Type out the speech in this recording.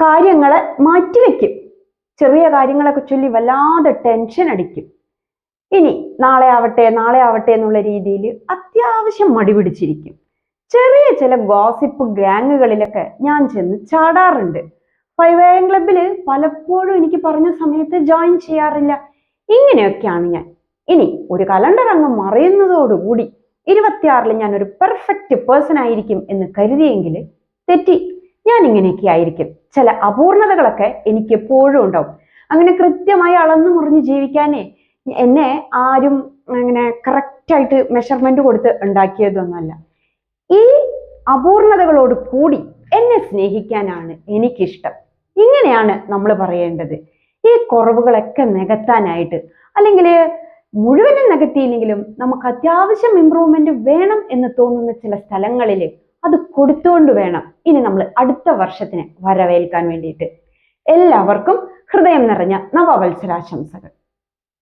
കാര്യങ്ങൾ മാറ്റിവെക്കും. ചെറിയ കാര്യങ്ങളൊക്കെ ചൊല്ലി വല്ലാതെ ടെൻഷൻ അടിക്കും. ഇനി നാളെ ആവട്ടെ എന്നുള്ള രീതിയിൽ അത്യാവശ്യം മടി പിടിച്ചിരിക്കും. ചെറിയ ചില ഗോസിപ്പ് ഗ്യാങ്ങുകളിലൊക്കെ ഞാൻ ചെന്ന് ചാടാറുണ്ട്. 5am ക്ലബിൽ പലപ്പോഴും എനിക്ക് പറഞ്ഞ സമയത്ത് ജോയിൻ ചെയ്യാറില്ല. ഇങ്ങനെയൊക്കെയാണ് ഞാൻ. ഇനി ഒരു കലണ്ടർ അങ്ങ് മറയുന്നതോടുകൂടി 26 ഞാൻ ഒരു പെർഫെക്റ്റ് പേഴ്സൺ ആയിരിക്കും എന്ന് കരുതിയെങ്കിൽ തെറ്റി. ഞാൻ ഇങ്ങനെയൊക്കെ ആയിരിക്കും. ചില അപൂർണതകളൊക്കെ എനിക്ക് എപ്പോഴും ഉണ്ടാവും. അങ്ങനെ കൃത്യമായി അളന്നു മുറിഞ്ഞ് ജീവിക്കാനേ എന്നെ ആരും അങ്ങനെ കറക്റ്റായിട്ട് മെഷർമെന്റ് കൊടുത്ത് ഉണ്ടാക്കിയതൊന്നുമല്ല. ഈ അപൂർണതകളോട് കൂടി എന്നെ സ്നേഹിക്കാനാണ് എനിക്കിഷ്ടം. ഇങ്ങനെയാണ് നമ്മൾ പറയേണ്ടത്. ഈ കുറവുകളൊക്കെ നികത്താനായിട്ട്, അല്ലെങ്കിൽ മുഴുവനും നികത്തിയില്ലെങ്കിലും നമുക്ക് അത്യാവശ്യം ഇമ്പ്രൂവ്മെന്റ് വേണം എന്ന് തോന്നുന്ന ചില സ്ഥലങ്ങളിൽ അത് കൊടുത്തുകൊണ്ട് വേണം ഇനി നമ്മൾ അടുത്ത വർഷത്തിനെ വരവേൽക്കാൻ വേണ്ടിയിട്ട്. എല്ലാവർക്കും ഹൃദയം നിറഞ്ഞ നവവത്സരാശംസകൾ.